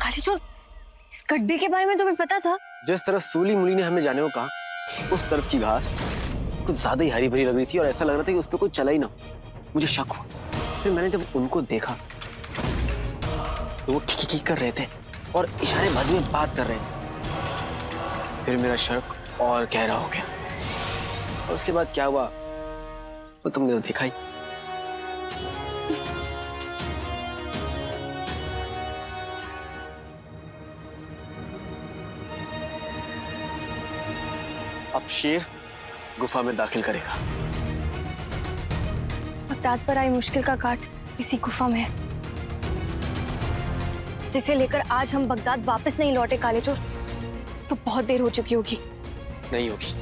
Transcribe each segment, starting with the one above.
कालीचोर, इस गड्ढे के बारे में तुम्हें पता था? जिस तरह सूली मुली ने हमें जाने को कहा, उस तरफ की घास कुछ ज्यादा ही हरी भरी लग रही थी और ऐसा लग रहा था कि उस पर कोई चला ही ना। मुझे शक हुआ। फिर मैंने जब उनको देखा तो वो खिखी कर रहे थे और इशारे बाजी में बात कर रहे थे। फिर मेरा शक और गहरा हो गया। और उसके बाद क्या हुआ वो तुमने तो देखा ही। अब शेर गुफा में दाखिल करेगा। बगदाद पर आई मुश्किल का काट इसी गुफा में है, जिसे लेकर आज हम बगदाद वापस नहीं लौटे कालीचोर, तो बहुत देर हो चुकी होगी। नहीं होगी।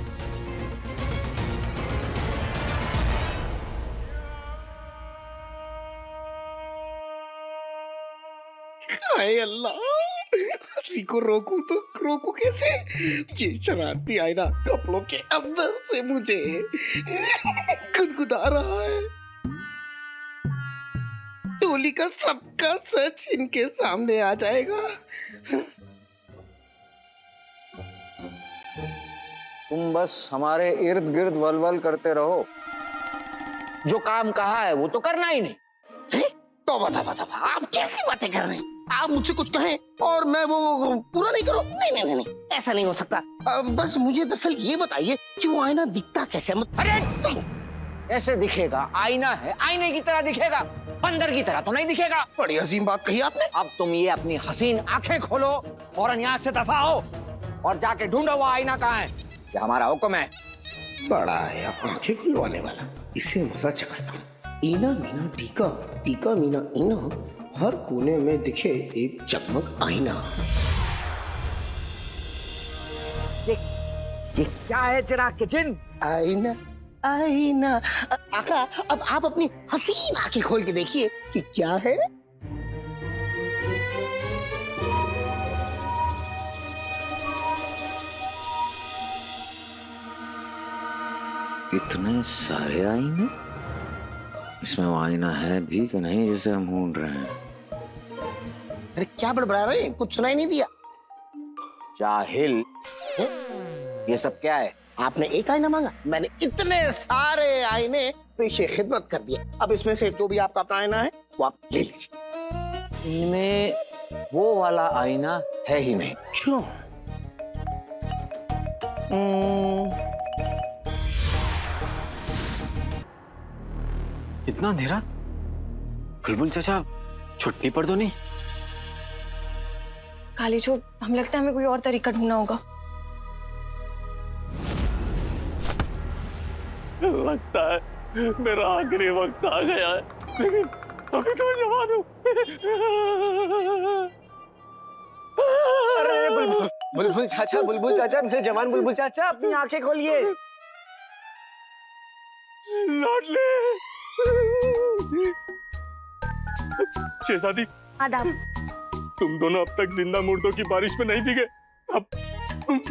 हाय अल्लाह, हंसी को रोकूं तो रोकूं कैसे? ये शरारती आईना कपड़ों के अंदर से मुझे गुदगुदा रहा है। टोली का सबका सच इनके सामने आ जाएगा। तुम बस हमारे इर्द गिर्द वलवल करते रहो। जो काम कहा है वो तो करना ही नहीं। तौबा तौबा तौबा, आप कैसी बातें कर रहे हैं? आप मुझसे कुछ कहें और मैं वो पूरा नहीं करूं? नहीं नहीं नहीं, नहीं ऐसा नहीं हो सकता। बस मुझे दरअसल ये बताइए कि वो आईना दिखता कैसे है? अरे ऐसे दिखेगा, आईना है, आईने की तरह दिखेगा, बंदर की तरह तो नहीं दिखेगा। बड़ी अजीम बात कही आपने। अब तुम ये अपनी हसीन आंखें खोलो और यहाँ से दफा हो और जाके ढूंढो वो आईना कहाँ है। ये हमारा हुक्म है। बड़ा है आंखें खुलवाने वाला, इसे मजा चखाता हूँ। ईना मीना टीका, टीका मीना ईना, हर कोने में दिखे एक चकमक आईना। ये क्या है चिराग के जिन? आईना आईना। आका, अब आप अपनी हसीन आंखें खोल के देखिए कि क्या है। इतने सारे आईने? इसमें वो आईना है भी कि नहीं जिसे हम ढूंढ रहे हैं? अरे क्या बड़बड़ा रहे हैं? कुछ सुनाई नहीं दिया। जाहिल, ये सब क्या है? आपने एक आईना मांगा, मैंने इतने सारे आईने पेशे खिदमत कर दिए। अब इसमें से जो भी आपका अपना आईना है वो आप ले लीजिए। इनमें वो वाला आईना है ही नहीं। क्यों? इतना अंधेरा? बुलबुल चाचा छुट्टी पर तो नहीं? कालीचोर, हमें लगता है हमें कोई और तरीका ढूंढना होगा। लगता है मेरा आखिरी वक्त आ गया है, लेकिन अभी तो मैं जवान हूँ। अरे बुलबुल चाचा, बुलबुल चाचा, मेरे जवान बुलबुल चाचा, अपनी आंखें खोलिए। लाडले, शहजादी, आदाब। तुम दोनों अब तक जिंदा मुर्दों की बारिश में नहीं भीगे। अब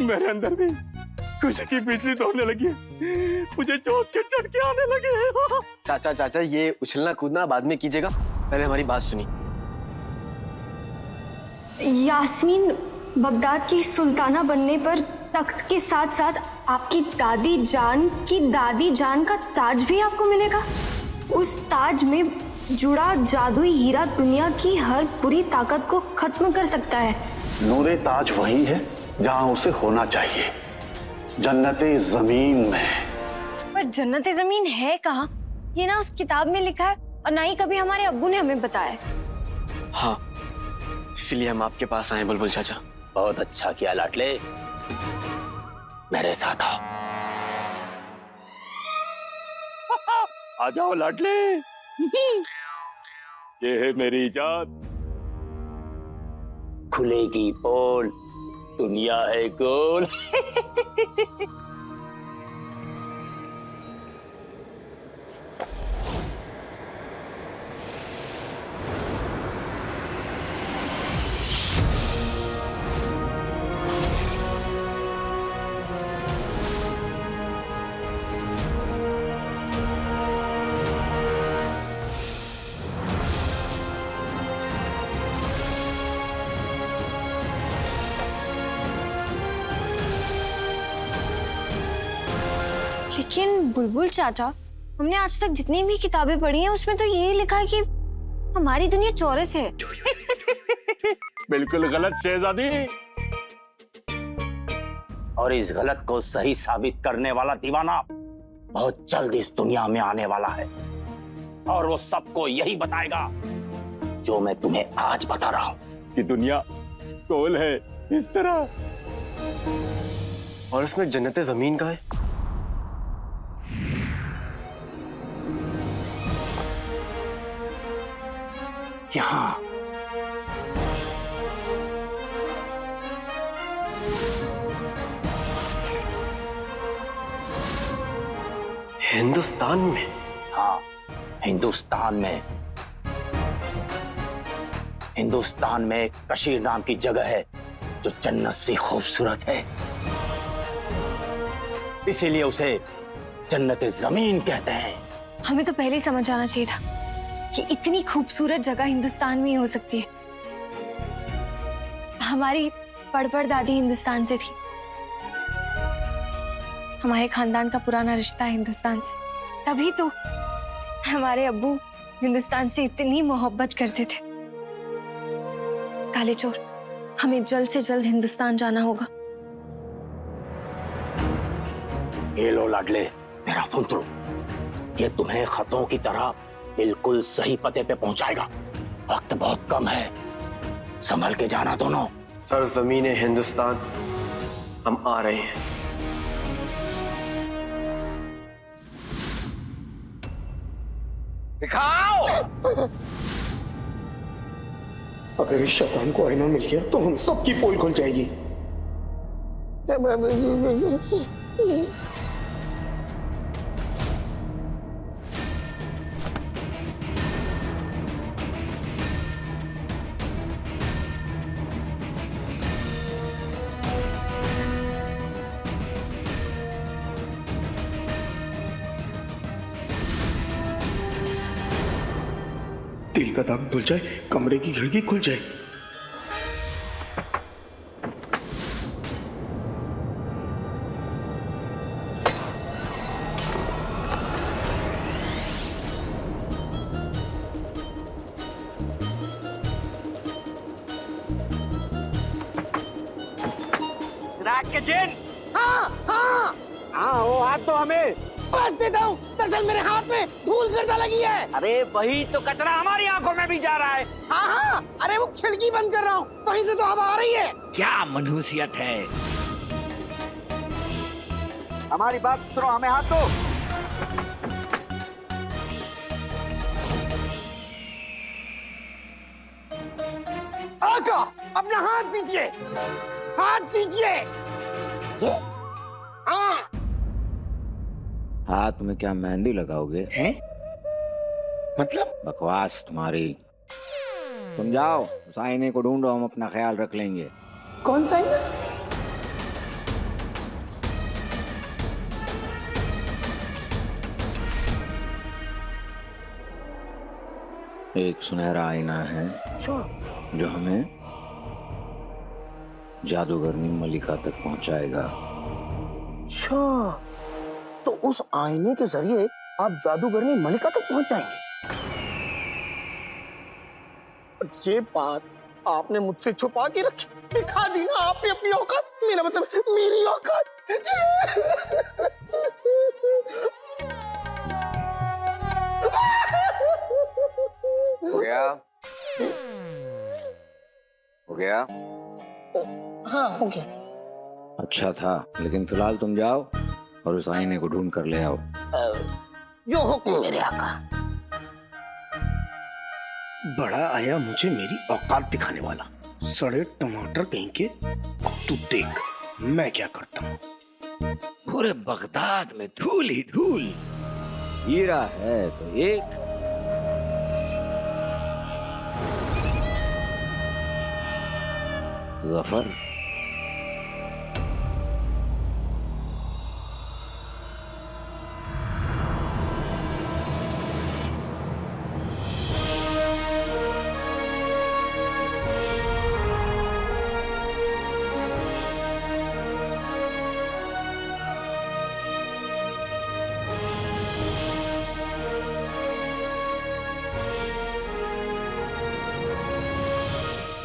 मेरे अंदर भी खुशी की बिजली दौड़ने लगी है, मुझे जोश के झटके आने लगे हैं। चाचा चाचा, ये उछलना कूदना बाद में कीजिएगा, पहले हमारी बात सुनिए। यास्मीन बगदाद की सुल्ताना बनने पर तख्त के साथ साथ आपकी दादी जान का ताज भी आपको मिलेगा। उस ताज में जुड़ा जादुई हीरा दुनिया की हर बुरी ताकत को खत्म कर सकता है। नूरे ताज वही है जहां उसे होना चाहिए, जन्नते जमीन में। पर जन्नते जमीन है कहाँ? ये ना उस किताब में लिखा है और ना ही कभी हमारे अब्बू ने हमें बताया। हाँ, इसलिए हम आपके पास आए बुलबुल चाचा। बहुत अच्छा किया लाडले, मेरे साथ आओ। आ जाओ लाडले, ये है मेरी इजाद। खुलेगी पोल, दुनिया है गोल। लेकिन बुलबुल चाचा, हमने आज तक जितनी भी किताबें पढ़ी हैं उसमें तो यही लिखा है कि हमारी दुनिया चौरस है। बिल्कुल गलत शहजादी। और इस गलत को सही साबित करने वाला दीवाना बहुत जल्द इस दुनिया में आने वाला है और वो सबको यही बताएगा जो मैं तुम्हें आज बता रहा हूं कि दुनिया गोल है इस तरह। और इसमें जन्नत जमीन का है। यहां हिंदुस्तान में? हाँ, हिंदुस्तान में। हिंदुस्तान में कशीर नाम की जगह है जो जन्नत से खूबसूरत है, इसीलिए उसे जन्नत जमीन कहते हैं। हमें तो पहले ही समझ आना चाहिए था कि इतनी खूबसूरत जगह हिंदुस्तान में ही हो सकती है। हमारी पड़पड़ दादी हिंदुस्तान से थी, हमारे खानदान का पुराना रिश्ता है हिंदुस्तान से, तभी तो हमारे अब्बू हिंदुस्तान से इतनी मोहब्बत करते थे। काले चोर, हमें जल्द से जल्द हिंदुस्तान जाना होगा। ये लो लाडले, मेरा फुंतरू, ये तुम्हें खतों की तरह बिल्कुल सही पते पे पहुंचाएगा। वक्त बहुत कम है, संभल के जाना दोनों। सरजमीन हिंदुस्तान, हम आ रहे हैं। दिखाओ। अगर इस शैतान को आईना मिल गया तो हम सबकी पोल खुल जाएगी। तिल का दाग धुल जाए, कमरे की खिड़की खुल जाए। रात के जिन। हाँ हाँ हाँ, वो हाथ तो हमें। बस देता हूँ, दरअसल मेरे हाथ में धूल गर्दा लगी है। अरे वही तो कचरा हमारी आंखों में भी जा रहा है। हाँ हाँ, अरे वो खिड़की बंद कर रहा हूँ, वहीं से तो हवा आ रही है। क्या मनहूसियत है। हमारी बात सुनो, हमें हाथ दो। आका, अपना हाथ दीजिए, हाथ दीजिए। हाँ। हाथ में क्या मेहंदी लगाओगे? हैं? मतलब? बकवास तुम्हारी। तुम जाओ, उस आईने को ढूंढो, हम अपना ख्याल रख लेंगे। कौन सा आईना? एक सुनहरा आईना है जो हमें जादूगरनी मलिका तक पहुंचाएगा। अच्छा, तो उस आईने के जरिए आप जादूगरनी मलिका तक पहुंच जाएंगे। ये बात आपने मुझसे छुपा के रखी, दिखा दी ना आपने अपनी औकात, मेरा मतलब मेरी औकात। हो गया? हो गया? हाँ, हो गया। अच्छा था, लेकिन फिलहाल तुम जाओ और उस आईने को ढूंढ कर ले आओ। जो हुक्म मेरे आका। बड़ा आया मुझे मेरी औकात दिखाने वाला, सड़े टमाटर कहीं के। अब तू देख मैं क्या करता हूँ। पूरे बगदाद में धूल ही धूल। हीरा है तो एक, जफर।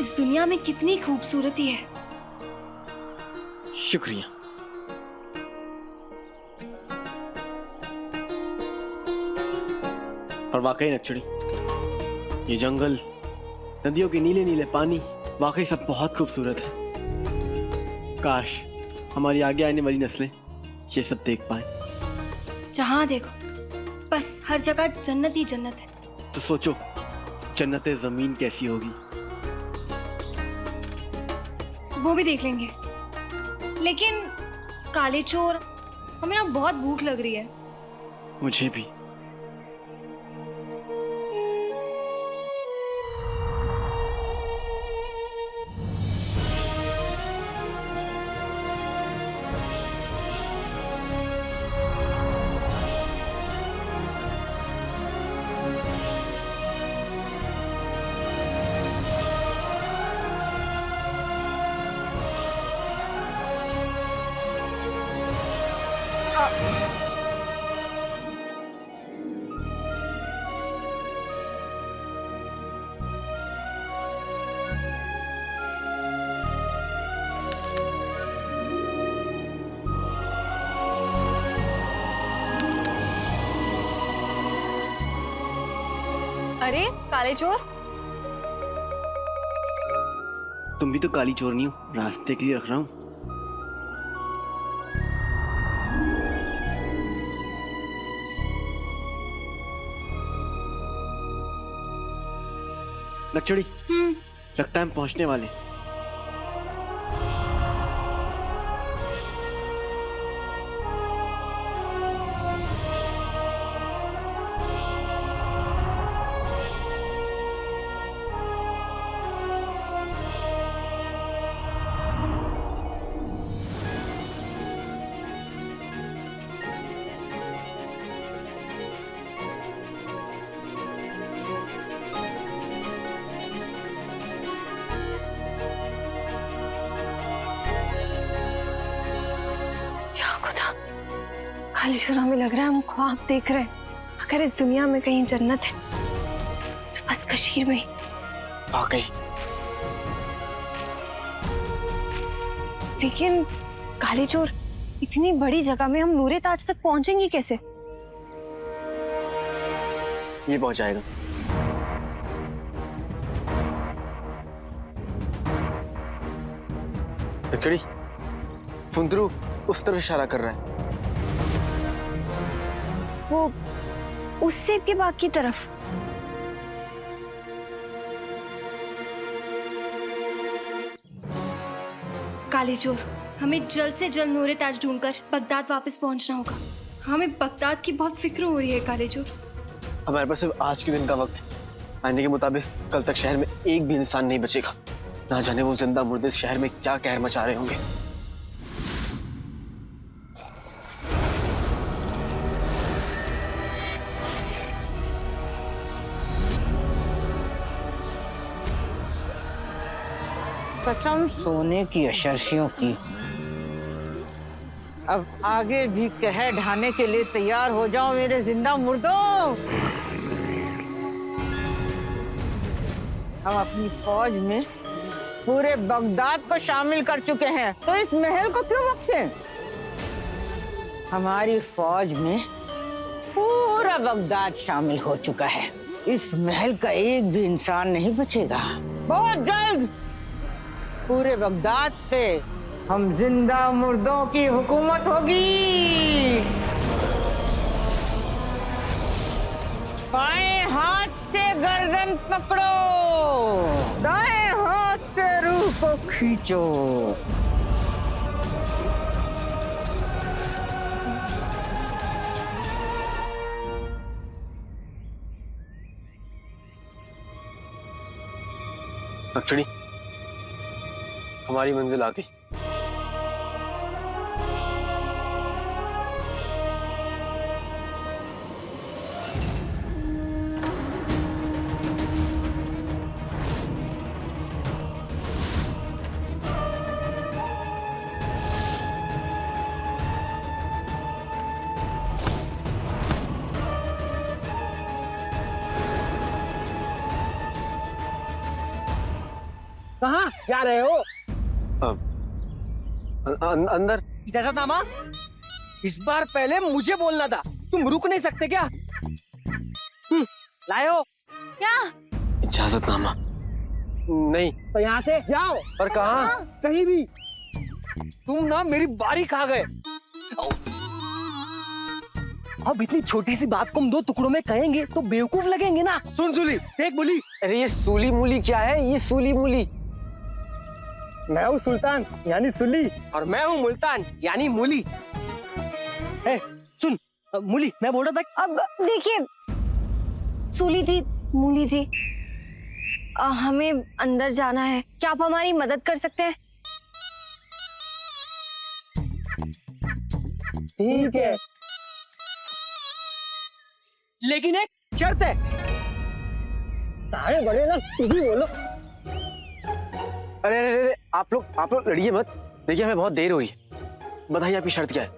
इस दुनिया में कितनी खूबसूरती है। शुक्रिया। और वाकई नक्चड़ी, ये जंगल, नदियों के नीले नीले पानी, वाकई सब बहुत खूबसूरत है। काश हमारी आगे आने वाली नस्लें ये सब देख पाए। जहाँ देखो बस हर जगह जन्नत ही जन्नत है। तो सोचो जन्नत जमीन कैसी होगी। वो भी देख लेंगे, लेकिन काले चोर, हमें ना बहुत भूख लग रही है। मुझे भी। अरे काले चोर, तुम भी तो काली चोरनी हो, रास्ते के लिए रख रहा हूँ। नक्चड़ी, लगता है हम पहुंचने वाले। काले चोर, हमें लग रहा है हम ख्वाब देख रहे हैं। अगर इस दुनिया में कहीं जन्नत है तो बस कश्मीर में ही। वाकई। लेकिन काले चोर, इतनी बड़ी जगह में हम नूरे ताज तक पहुंचेंगे कैसे? ये पहुंचाएगा। नक्चड़ी, फुंदरू उस तरफ इशारा कर रहा है। वो उस सेब के बाग की तरफ। काले चोर, हमें जल्द से जल्द नूरे ताज ढूंढकर बगदाद वापस पहुंचना होगा। हमें बगदाद की बहुत फिक्र हो रही है काले चोर। हमारे पास सिर्फ आज के दिन का वक्त है। आने के मुताबिक कल तक शहर में एक भी इंसान नहीं बचेगा। ना जाने वो जिंदा मुर्दे इस शहर में क्या कहर मचा रहे होंगे। कसम सोने की अशर्फियों की, अब आगे भी कहर ढाने के लिए तैयार हो जाओ मेरे जिंदा मुर्दों। हम अपनी फौज में पूरे बगदाद को शामिल कर चुके हैं, तो इस महल को क्यों बख्शें? हमारी फौज में पूरा बगदाद शामिल हो चुका है। इस महल का एक भी इंसान नहीं बचेगा। बहुत जल्द पूरे बगदाद पे हम जिंदा मुर्दों की हुकूमत होगी। बाएं हाथ से गर्दन पकड़ो, दाएं हाथ से रूह को खींचो। नक्चड़ी, हमारी मंजिल आ गई। कहाँ जा रहे हो? अंदर। इजाजतनामा इस बार पहले मुझे बोलना था, तुम रुक नहीं सकते क्या? लाए हो क्या? इजाजतनामा नहीं। तो यहाँ से जाओ। पर कहाँ? कहीं भी। तुम ना मेरी बारी खा गए। अब इतनी छोटी सी बात को हम 2 टुकड़ों में कहेंगे तो बेवकूफ लगेंगे ना। सुन सूली, देख बोली। अरे ये सूली मूली क्या है? ये सूली मूली। मैं हूँ सुल्तान यानी सुली, और मैं हूँ मुल्तान यानी मूली। सुन मूली, मैं बोल रहा था। अब देखिए सूली जी, मूली जी, हमें अंदर जाना है, क्या आप हमारी मदद कर सकते हैं? ठीक है, लेकिन एक शर्त है। सारे बड़े ना तुम ही बोलो। अरे अरे अरे आप लोग लड़िए मत। देखिए हमें बहुत देर हुई है, बताइए आपकी शर्त क्या है?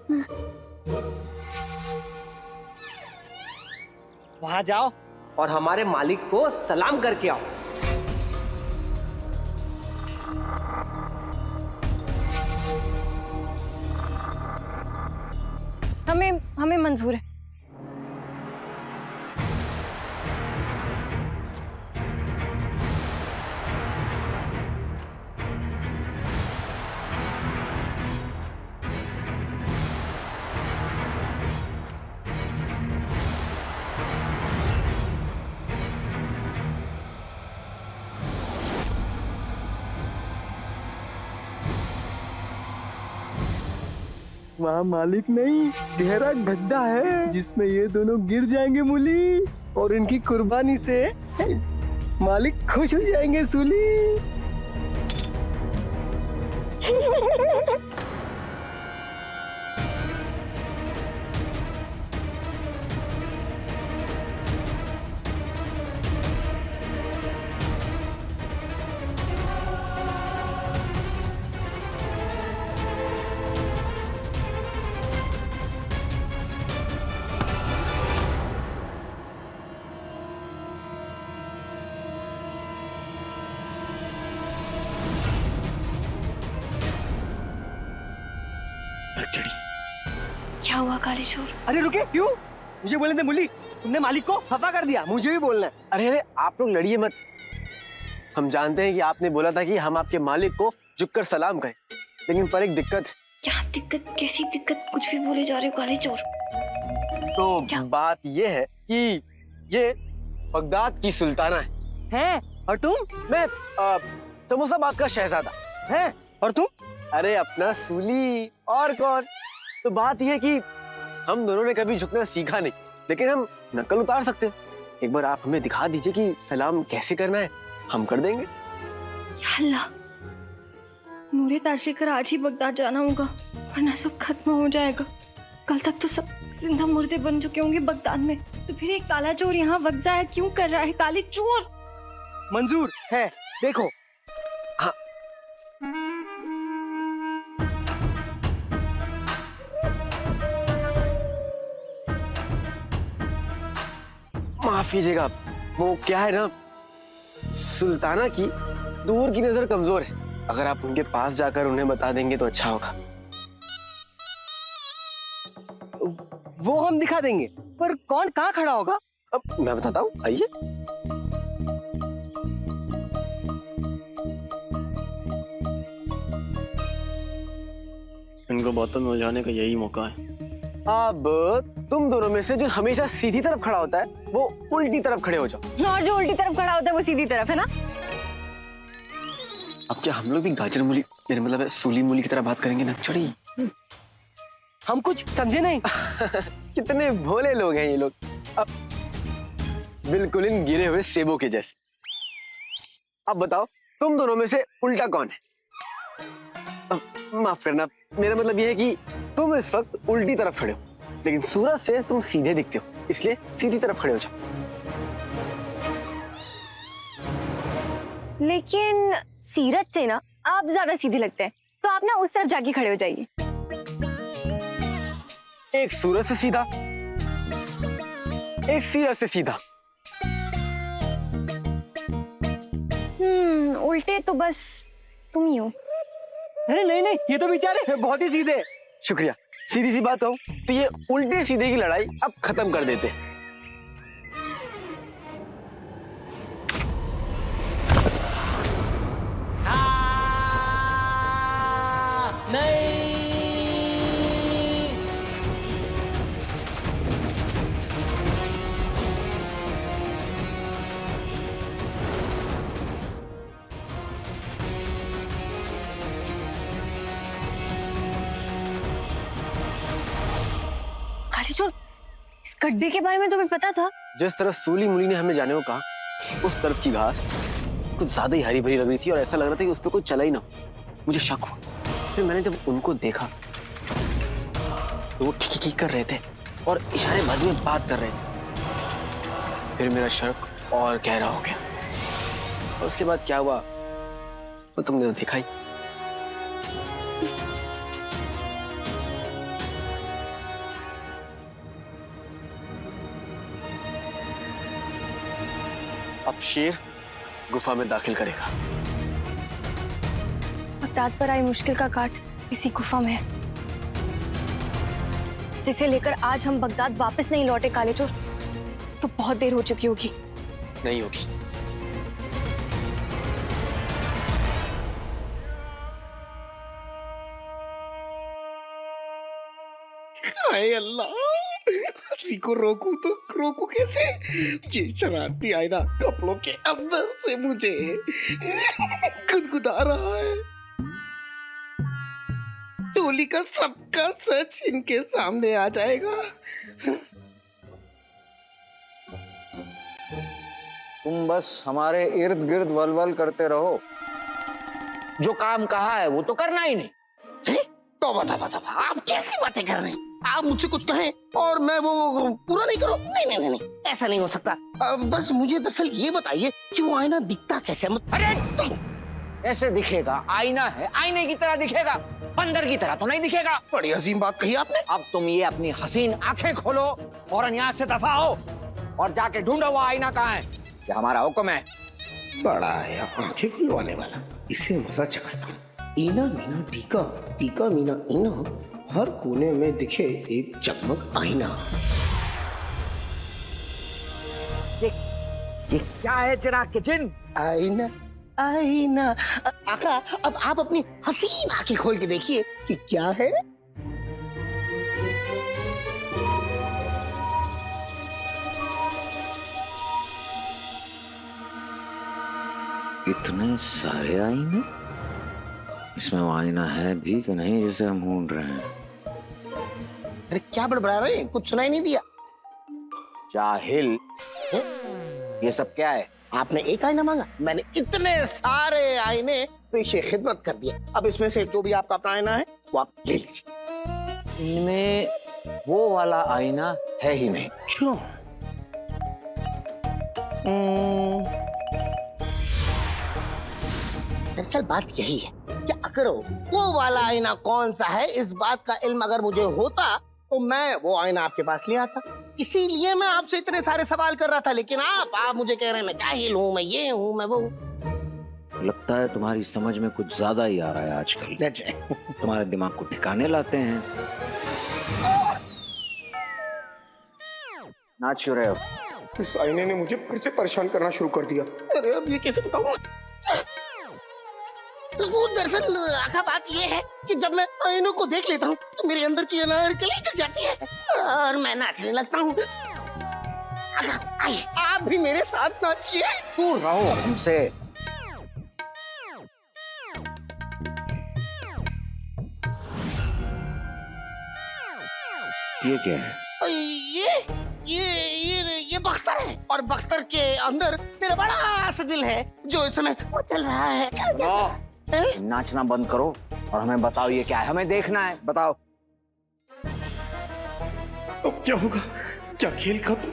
वहां जाओ और हमारे मालिक को सलाम करके आओ। हमें मंजूर है। वहाँ मालिक नहीं, गहरा गड्ढा है जिसमें ये दोनों गिर जाएंगे मूली, और इनकी कुर्बानी से मालिक खुश हो जाएंगे सूली। क्या हुआ काली चोर? अरे रुके, क्यों? मुझे बोलने दे मूली, तुमने मालिक को खफा कर दिया, मुझे भी बोलना है। अरे अरे आप लोग लड़िए मत। हम जानते हैं कि आपने बोला था कि हम आपके मालिक को झुककर सलाम करें, लेकिन पर एक दिक्कत है। क्या दिक्कत? कैसी दिक्कत? कुछ भी बोले जा रहे हो काली चोर। तो क्या? बात ये है कि ये बगदाद की सुल्ताना हैं? और तुम? मैं समोसाबाद का शहजादा। हैं? और तुम? अरे अपना सूली, और कौन। तो बात यह है कि हम दोनों ने कभी झुकना सीखा नहीं, लेकिन हम नकल उतार सकते हैं। एक बार आप हमें दिखा दीजिए कि सलाम कैसे करना है, हम कर देंगे। या अल्लाह, नूरे ताज लेकर आज ही बगदाद जाना होगा, वरना सब खत्म हो जाएगा। कल तक तो सब जिंदा मुर्दे बन चुके होंगे बगदाद में, तो फिर एक काला चोर यहाँ वक्त जाया क्यों कर रहा है? काली चोर मंजूर है, देखो। हाँ। माफ कीजिएगा, वो क्या है ना, सुल्ताना की दूर की नजर कमजोर है। अगर आप उनके पास जाकर उन्हें बता देंगे तो अच्छा होगा। वो हम दिखा देंगे, पर कौन कहाँ खड़ा होगा? अब मैं बताता हूँ, आइए। इनको बोतल में उलझाने का यही मौका है। अब तुम दोनों में से जो हमेशा सीधी तरफ खड़ा होता है वो उल्टी तरफ खड़े हो जाओ। और जो उल्टी तरफ खड़ा होता है वो सीधी तरफ, है ना? अब क्या हम लोग भी गाजर मूली, मेरा मतलब है सूली मूली की तरह बात करेंगे ना? चढ़ी, हम कुछ समझे नहीं। कितने भोले लोग हैं ये लोग। अब बिल्कुल इन गिरे हुए सेबों के जैसे। अब बताओ तुम दोनों में से उल्टा कौन है? माफ करना, मेरा मतलब यह है कि तुम इस वक्त उल्टी तरफ खड़े हो, लेकिन सूरज से तुम सीधे दिखते हो, इसलिए सीधी तरफ खड़े हो जाओ। लेकिन सीरत से ना आप ज्यादा सीधे लगते हैं, तो आप ना उस तरफ जाके खड़े हो जाइए। एक सूरज से सीधा, एक सीरत से सीधा। उल्टे तो बस तुम ही हो। अरे नहीं नहीं, ये तो बेचारे बहुत ही सीधे हैं। शुक्रिया। सीधी सी बात हो तो ये उल्टे सीधे की लड़ाई अब खत्म कर देते। कालीचोर, इस गड्ढे के बारे में तुम्हें पता था? जिस तरह सूली मुली ने हमें जाने को कहा, उस तरफ की घास कुछ ज्यादा ही हरी भरी लग रही थी और ऐसा लग रहा था कि उस पर कोई चला ही ना। मुझे शक हुआ। फिर मैंने जब उनको देखा तो वो ठीक कर रहे थे और इशारे बाजी में बात कर रहे थे। फिर मेरा शक और गहरा हो गया और उसके बाद क्या हुआ वो तुमने तो देखा ही। अब शेर गुफा में दाखिल करेगा। बगदाद पर आई मुश्किल का काट इसी गुफा में है, जिसे लेकर आज हम बगदाद वापस नहीं लौटे कालीचोर तो बहुत देर हो चुकी होगी। नहीं होगी। हाय अल्लाह, हंसी को रोकूं तो रोकूं कैसे? ये शरारती आईना कपड़ों के अंदर से मुझे गुदगुदा रहा है। टोली का सबका सच इनके सामने आ जाएगा। तुम बस हमारे इर्द गिर्द वलवल करते रहो। जो काम कहा है वो तो करना ही नहीं। तो बता आप कैसी बातें कर रहे हैं? आप मुझसे कुछ कहें और मैं वो पूरा नहीं करूं? नहीं, ऐसा नहीं हो सकता। बस मुझे दरअसल ये बताइए कि वो आईना दिखता कैसे? अरे ऐसे दिखेगा, आईना है, आईने की तरह दिखेगा, बंदर की तरह तो नहीं दिखेगा। बड़ी अजीम बात कही आपने। अब तुम ये अपनी हसीन आंखें खोलो और यहाँ से दफा हो और जाके ढूंढो वो आईना कहाँ है। ये हमारा हुक्म है। बड़ा है आंखें खुलवाने वाला, इससे मजा चखाता हूँ। ईना मीना टीका, टीका मीना ईना, हर कोने में दिखे एक चकमक आईना। ये क्या है चिराग के चिन्ह? आईना आईना। आका, अब आप अपनी हसीन आंखें खोल के देखिए कि क्या है। इतने सारे आईने? इसमें वो आईना है भी कि नहीं जिसे हम ढूंढ रहे हैं? अरे क्या बड़बड़ा रहे हैं? कुछ सुनाई नहीं दिया। जाहिल, ये सब क्या है? आपने एक आईना मांगा, मैंने इतने सारे आईने पेशे खिदमत कर दिए। अब इसमें से जो भी आपका अपना आईना है वो आप ले लीजिए। इनमें वो वाला आईना है ही नहीं। क्यों? दरअसल बात यही है कि अगर वो वाला आईना कौन सा है, इस बात का इल्म अगर मुझे होता तो मैं वो आईना आपके पास ले आता। इसीलिए मैं आपसे इतने सारे सवाल कर रहा था, लेकिन आप मुझे कह रहे हैं मैं जाहिल हूँ, मैं ये हूँ, मैं वो हूँ। लगता है तुम्हारी समझ में कुछ ज्यादा ही आ रहा है आजकल। तुम्हारे दिमाग को ठिकाने लाते हैं। नाच क्यों रहे हो? इस आईने ने मुझे फिर से परेशान करना शुरू कर दिया। अरे अब ये कैसे बताऊं? तो दरअसल आखा बात ये है कि जब मैं आईनों को देख लेता हूँ तो मेरे अंदर की अनारकली जग जाती है और मैं नाचने लगता हूँ। आइए आप भी मेरे साथ नाचिए। दूर रहो हमसे। ये क्या है? ये बख्तर है और बख्तर के अंदर मेरा बड़ा सा दिल है जो इस समय चल रहा है। नाचना बंद करो और हमें बताओ ये क्या है, हमें देखना है, बताओ। अब क्या होगा? क्या खेल खत्म?